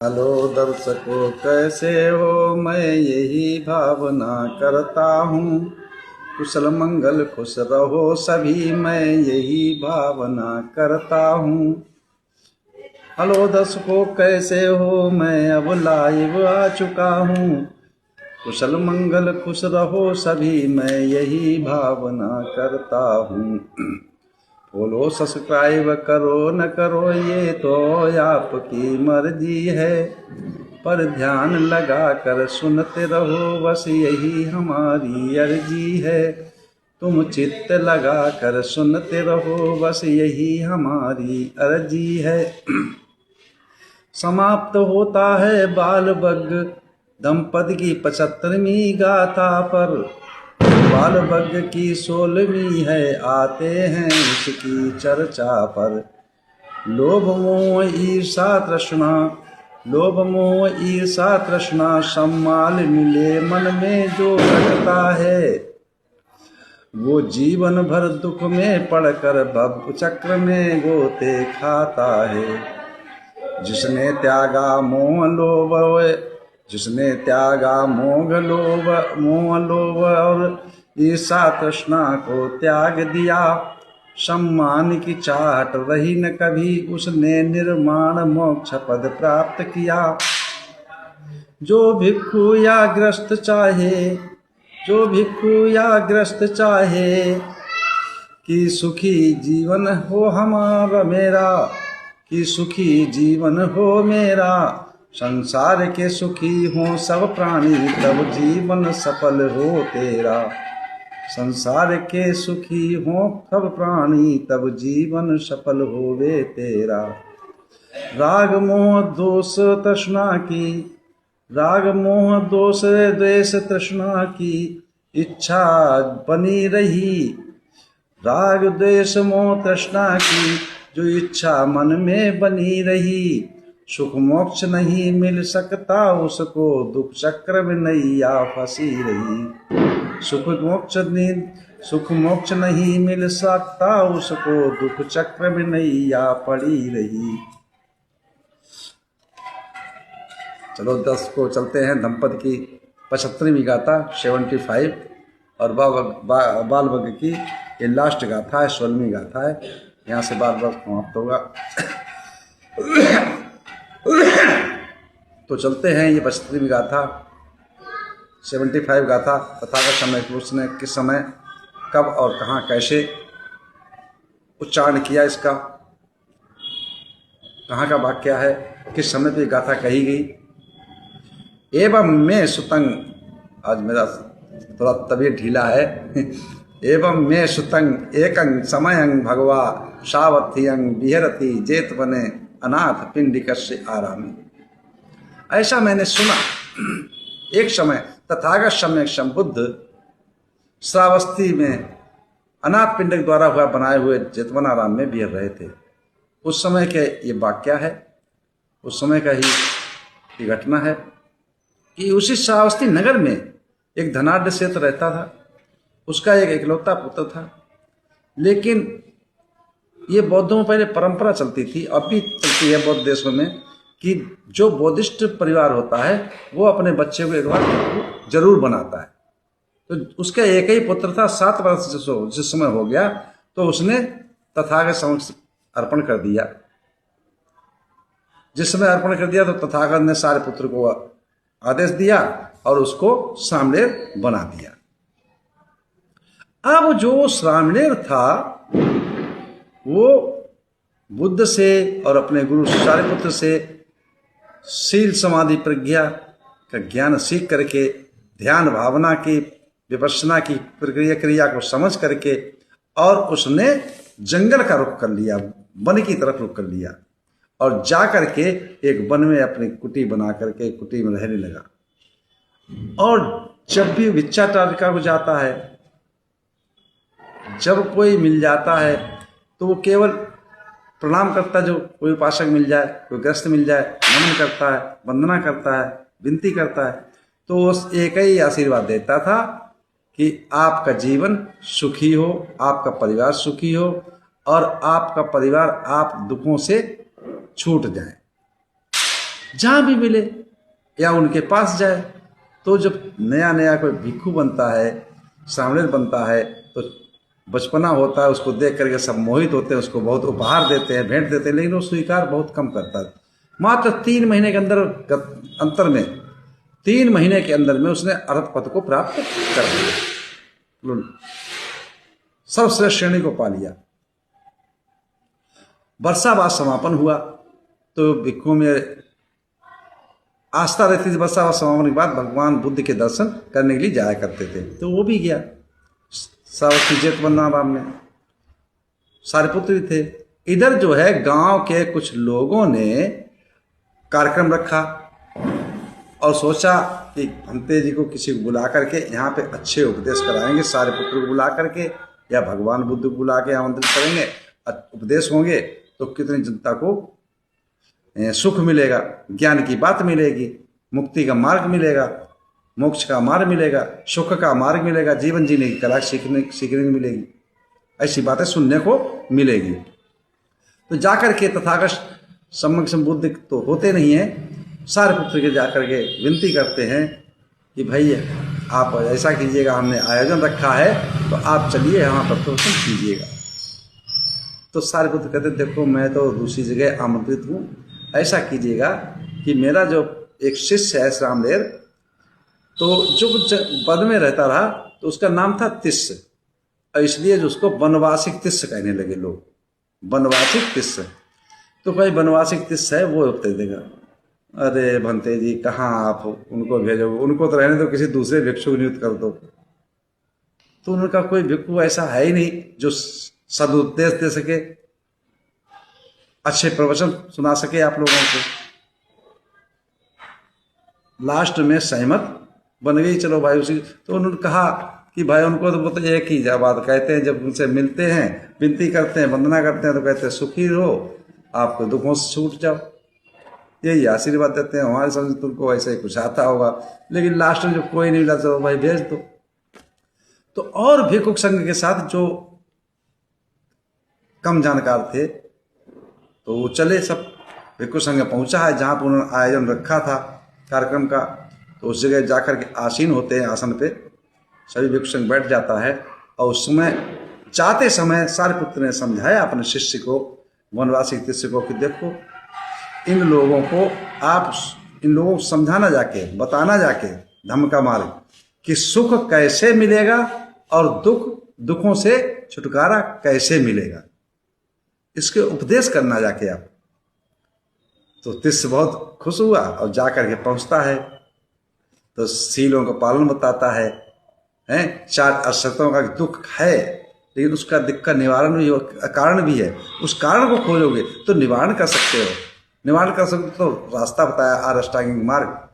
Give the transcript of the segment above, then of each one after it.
Hello दर्शकों, कैसे हो? मैं यही भावना करता हूँ, कुशल मंगल खुश रहो सभी, मैं यही भावना करता हूँ। हेलो दर्शकों, कैसे हो? मैं अब लाइव आ चुका हूँ, कुशल मंगल खुश रहो सभी, मैं यही भावना करता हूँ। बोलो सब्सक्राइब करो न करो ये तो आपकी मर्जी है, पर ध्यान लगा कर सुनते रहो, बस यही हमारी अर्जी है। तुम चित्त लगा कर सुनते रहो, बस यही हमारी अर्जी है। समाप्त होता है बाल बग दंपति की 75वीं गाथा पर, बाल बग की 16वीं है, आते हैं उसकी चर्चा पर। लोभ मोह ईर्षा तृष्णा, लोभ मोह ईर्षा तृष्णा, सम्माल मिले मन में जो रखता है, वो जीवन भर दुख में पड़कर भव चक्र में गोते खाता है। जिसने त्यागा मोह लोभ, जिसने त्यागा मोह लोभ और ईर्षा तृष्णा को त्याग दिया, सम्मान की चाहत रही न कभी, उसने निर्माण मोक्ष पद प्राप्त किया। जो भिक्षु या ग्रस्त चाहे, जो भिक्षु या ग्रस्त चाहे कि सुखी जीवन हो हमारा मेरा, कि सुखी जीवन हो मेरा, संसार के सुखी हो सब प्राणी, तब जीवन सफल हो तेरा। संसार के सुखी हो सब प्राणी, तब जीवन सफल होवे तेरा। राग मोह दोष तृष्णा की, राग मोह दोष द्वेष तृष्णा की इच्छा बनी रही, राग द्वेष मोह तृष्णा की जो इच्छा मन में बनी रही, सुख मोक्ष नहीं मिल सकता उसको, दुख चक्र में नैया फंसी रही। सुख मोक्ष नहीं मिल सकता उसको, दुख चक्र में नैया पड़ी रही। चलो 10 को चलते हैं। दंपति की 75वीं गाथा 75 और बाल बग की ये लास्ट गाथा है, 16वीं गाथा है। यहाँ से बार बार समाप्त होगा। तो चलते हैं ये 75वीं गाथा 75 गाथा। तथागत समय उसने किस समय कब और कहाँ कैसे उच्चारण किया, इसका कहाँ का वाक्य है, किस समय पे गाथा कही गई। एवं में सुतंग, आज मेरा थोड़ा तबीयत ढीला है। एवं में सुतंग एकंग समयंग भगवा सावथियंग विहरति जेत बने अनाथ पिंडिकस्य आरामी। ऐसा मैंने सुना, एक समय तथागत सम्यक संबुद्ध श्रावस्ती में अनाथ पिंडक द्वारा हुआ बनाए हुए जेतवन आराम में विहर रहे थे। उस समय के ये वाक्य है, उस समय का ही ये घटना है कि उसी श्रावस्ती नगर में एक धनाढ़ सेठ रहता था। उसका एक इकलौता पुत्र था, लेकिन ये बौद्धों में पहले परंपरा चलती थी, अब भी चलती है बौद्ध देशों में, कि जो बौद्धिस्ट परिवार होता है वो अपने बच्चे को एक बार जरूर बनाता है। तो उसका एक ही पुत्र था, 7 वर्ष जिस समय हो गया तो उसने तथागत समक्ष अर्पण कर दिया। जिस समय अर्पण कर दिया तो तथागत ने सारे पुत्र को आदेश दिया और उसको श्रामणेर बना दिया। अब जो श्रामणेर था वो बुद्ध से और अपने गुरु सारिपुत्र से शील समाधि प्रज्ञा का ज्ञान सीख करके, ध्यान भावना की विपश्यना की क्रिया को समझ करके, और उसने जंगल का रुख कर लिया, वन की तरफ रुख कर लिया, और जा करके एक वन में अपनी कुटी बना करके कुटी में रहने लगा। और जब भी भिक्षाटन को जाता है, जब कोई मिल जाता है तो वो केवल प्रणाम करता, जो कोई उपासक मिल जाए, कोई ग्रस्त मिल जाए, नमन करता है, वंदना करता है, विनती करता है, तो उस एक ही आशीर्वाद देता था कि आपका जीवन सुखी हो, आपका परिवार सुखी हो, और आपका परिवार आप दुखों से छूट जाए। जहाँ भी मिले या उनके पास जाए। तो जब नया नया कोई भिक्षु बनता है, सामने बनता है, तो बचपना होता है, उसको देख करके सब मोहित होते हैं, उसको बहुत उपहार देते हैं, भेंट देते हैं, लेकिन वो स्वीकार बहुत कम करता है। मात्र 3 महीने के अंतर में 3 महीने के अंदर में उसने अर्हत पद को प्राप्त कर लिया, सर्वश्रेष्ठ श्रेणी को पा लिया। वर्षावास समापन हुआ तो भिक्षुओं में आस्था रहती थी। वर्षावास समापन के बाद भगवान बुद्ध के दर्शन करने के लिए जाया करते थे, तो वो भी गया। सावती जेतवन्ना राम में सारिपुत्र भी थे। इधर जो है गांव के कुछ लोगों ने कार्यक्रम रखा और सोचा कि भंते जी को किसी को बुला करके यहाँ पे अच्छे उपदेश कराएंगे, सारिपुत्र को बुला करके या भगवान बुद्ध को बुला के आमंत्रित करेंगे, उपदेश होंगे तो कितनी जनता को सुख मिलेगा, ज्ञान की बात मिलेगी, मुक्ति का मार्ग मिलेगा, मोक्ष का मार्ग मिलेगा, सुख का मार्ग मिलेगा, जीवन जीने की कला सीखने को मिलेगी, ऐसी बातें सुनने को मिलेगी। तो जाकर के तथागत सम्यक बुद्ध तो होते नहीं हैं, सारिपुत्र के जाकर के विनती करते हैं कि भाई आप ऐसा कीजिएगा, हमने आयोजन रखा है तो आप चलिए यहाँ पर तो कीजिएगा। तो सारिपुत्र कहते देखो मैं तो दूसरी जगह आमंत्रित हूँ, ऐसा कीजिएगा कि मेरा जो एक शिष्य है श्रामदेव, तो जो वन में रहता रहा तो उसका नाम था तिस्य, और इसलिए जो उसको वनवासिक तिस्य कहने लगे लोग, वनवासिक तिस्य। तो भाई वनवासिक तिस्य है वो उत्तर देगा, अरे भंते जी कहाँ आप उनको भेजोगे, उनको तो रहने दो, किसी दूसरे भिक्षु को नियुक्त कर दो। तो उनका कोई भिक्षु ऐसा है ही नहीं जो सदुपदेश दे सके, अच्छे प्रवचन सुना सके आप लोगों को। लास्ट में सहमत बन गई, चलो भाई उसी। तो उन्होंने कहा कि भाई उनको तो वो तो एक ही बात कहते हैं, जब उनसे मिलते हैं, विनती करते हैं, वंदना करते हैं, तो कहते हैं सुखी रहो, आपको दुखों से छूट जाओ, यही आशीर्वाद देते हैं। हमारे समझ तुमको ऐसे ही कुछ आता होगा, लेकिन लास्ट में जब कोई नहीं मिला तो भाई भेज दो। तो और भिक्षुक संघ के साथ जो कम जानकार थे तो वो चले, सब भिक्षुक संघ पहुंचा है जहाँ पर उन्होंने आयोजन रखा था कार्यक्रम का। तो उस जगह जाकर के आसीन होते हैं, आसन पे सभी भिक्षु संघ बैठ जाता है। और उस समय जाते समय सारिपुत्र ने समझाया अपने शिष्य को, वनवासी शिष्य को, कि देखो इन लोगों को आप इन लोगों को समझाना जाके, बताना जाके धम्म का मार्ग कि सुख कैसे मिलेगा और दुखों से छुटकारा कैसे मिलेगा, इसके उपदेश करना जाके आप। तो तिस्य बहुत खुश हुआ और जाकर के पहुंचता है तो सीलों का पालन बताता है, हैं 4 असत्यों का दुख है, लेकिन उसका दिक्कत का निवारण भी, कारण भी है। उस कारण को खोजोगे तो निवारण कर सकते हो, निवारण कर सकते तो रास्ता बताया, 8 अष्टांगिक मार्ग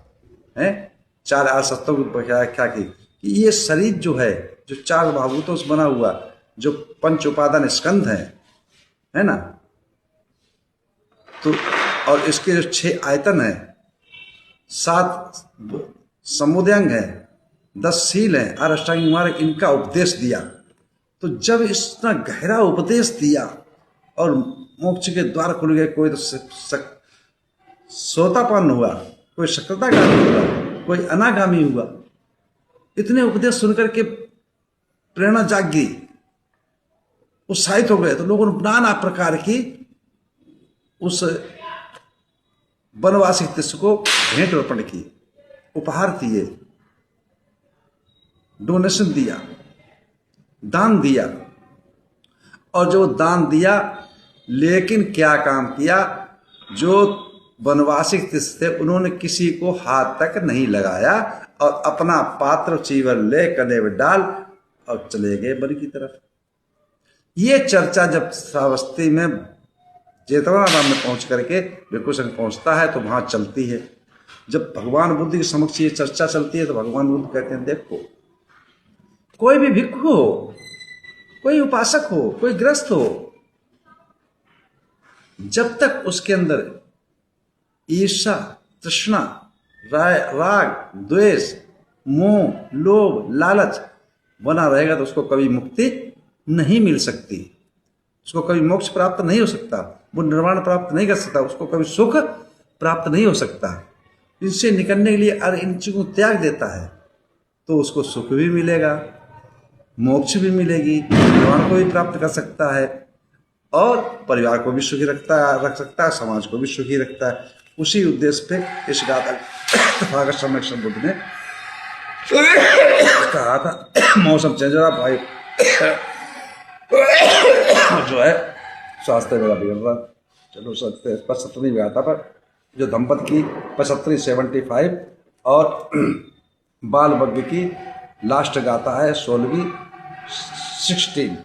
है। 4 असत्यों की व्याख्या की कि ये शरीर जो है, जो 4 महाभूतों से बना हुआ, जो 5 उपादान स्कंध है ना, तो और इसके जो 6 आयतन है, 7 समुदयांग है, 10 शील है, 8 अष्टांगिक मार्ग, इनका उपदेश दिया। तो जब इतना गहरा उपदेश दिया और मोक्ष के द्वार खुल गए, कोई तो सोतापन्न हुआ, कोई शक्रतागामी हुआ, कोई अनागामी हुआ। इतने उपदेश सुनकर के प्रेरणा जाग गई, उत्साहित हो गए। तो लोगों ने नाना प्रकार की उस वनवासी तिस्य को भेंट अर्पण की, उपहार दिए, डोनेशन दिया, दान दिया। और जो दान दिया, लेकिन क्या काम किया, जो वनवासी तिस्य थे उन्होंने किसी को हाथ तक नहीं लगाया और अपना पात्र चीवर ले कने में डाल और चले गए वन की तरफ। ये चर्चा जब श्रावस्ती में जेतवनाराम में पहुंच करके भिक्षु संघ पहुंचता है तो वहां चलती है। जब भगवान बुद्ध के समक्ष ये चर्चा चलती है तो भगवान बुद्ध कहते हैं, देखो कोई भी भिक्षु हो, कोई उपासक हो, कोई गृहस्थ हो, जब तक उसके अंदर ईर्षा, तृष्णा, राग, द्वेष, मोह, लोभ, लालच बना रहेगा तो उसको कभी मुक्ति नहीं मिल सकती, उसको कभी मोक्ष प्राप्त नहीं हो सकता, वो निर्वाण प्राप्त नहीं कर सकता, उसको कभी सुख प्राप्त नहीं हो सकता। इनसे निकलने के लिए अगर इन चीज़ों को त्याग देता है तो उसको सुख भी मिलेगा, मोक्ष भी मिलेगी, भगवान को भी प्राप्त कर सकता है और परिवार को भी सुखी रख सकता है, समाज को भी सुखी रखता है। उसी उद्देश्य पे इस गाथा तथागत संरक्षण बुद्ध ने कहा था। मौसम चेंज हो रहा भाई, जो है स्वास्थ्य मेरा बिगड़ रहा। चलो 75वीं गाथा पर जो दंपति की 75 75 और बालवग्ग की लास्ट गाथा है 16वीं 16।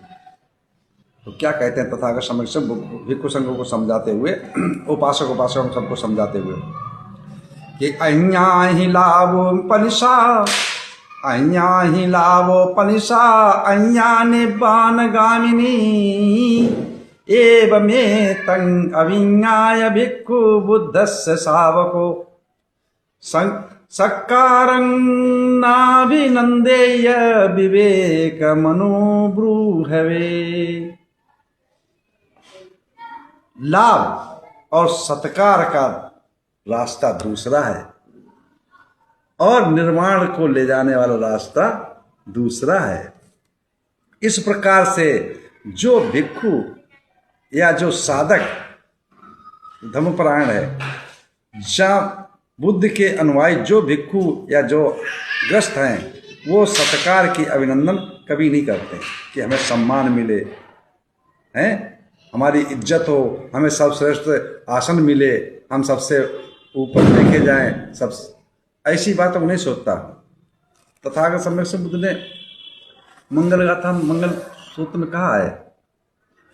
तो क्या कहते हैं तथागत समक्ष भिक्षु संघों को समझाते हुए, उपासक उपासकों सबको समझाते हुए कि अहिया ही लावो पनिषा, अहिया ही लावो पनिषा, अहिया निब्बान गामिनी, एवमे तंग अविज्ञाय भिक्षु बुद्धस्य शावको सक्कारं नाभिनंदेय विवेक मनोब्रूहवे। लाभ और सत्कार का रास्ता दूसरा है और निर्माण को ले जाने वाला रास्ता दूसरा है। इस प्रकार से जो भिक्षु या जो साधक धर्मपरायण है, जहाँ बुद्ध के अनुयायी जो भिक्षु या जो ग्रस्त हैं, वो सत्कार की अभिनंदन कभी नहीं करते कि हमें सम्मान मिले, हैं हमारी इज्जत हो, हमें सर्वश्रेष्ठ आसन मिले, हम सबसे ऊपर देखे जाएं, सब ऐसी बात वो नहीं सोचता। तथागत सम्यक बुद्ध ने मंगल गाथा मंगल सूत्र में कहा है,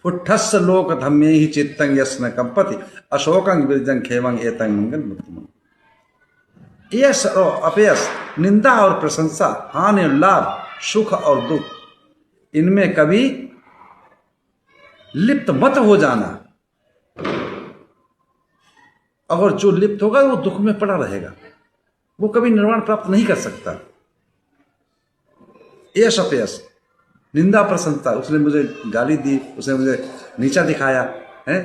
उठस्स लोक धम्मे ही चित्तं यस्न कंपति, अशोकं विरजं खेमं एतं मंगल मुक्तिमं। यश और अपयश, निंदा और प्रशंसा, हानि और लाभ, सुख और दुख, इनमें कभी लिप्त मत हो जाना। अगर जो लिप्त होगा वो दुख में पड़ा रहेगा, वो कभी निर्वाण प्राप्त नहीं कर सकता। यश अपयश, निंदा प्रशंसा, उसने मुझे गाली दी, उसने मुझे नीचा दिखाया है,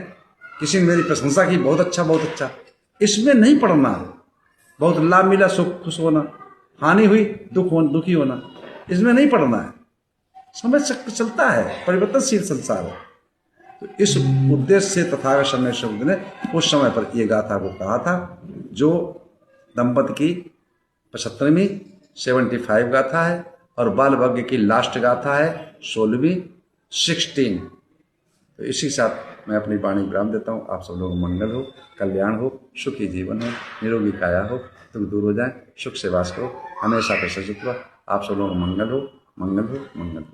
किसी ने मेरी प्रशंसा की, बहुत अच्छा बहुत अच्छा, इसमें नहीं पड़ना। बहुत लाभ मिला, सुख खुश होना, हानि हुई दुखी होना, इसमें नहीं पड़ना है। समझ सकते चलता है, परिवर्तनशील संसार है। तो इस उद्देश्य से तथागत सम्यक शब्द ने उस समय पर ये गाथा को कहा था, जो दंपति की 75वीं 75 गाथा है और बालवग्ग की लास्ट गाथा है 16वीं 16। तो इसी साथ मैं अपनी वाणी विराम देता हूँ। आप सब लोगों को मंगल हो, कल्याण हो, सुखी जीवन हो, निरोगी काया हो, दुख दूर हो जाए, सुख से वास करो, हमेशा प्रसन्नता। आप सब लोगों को मंगल हो, मंगल हो, मंगल हो।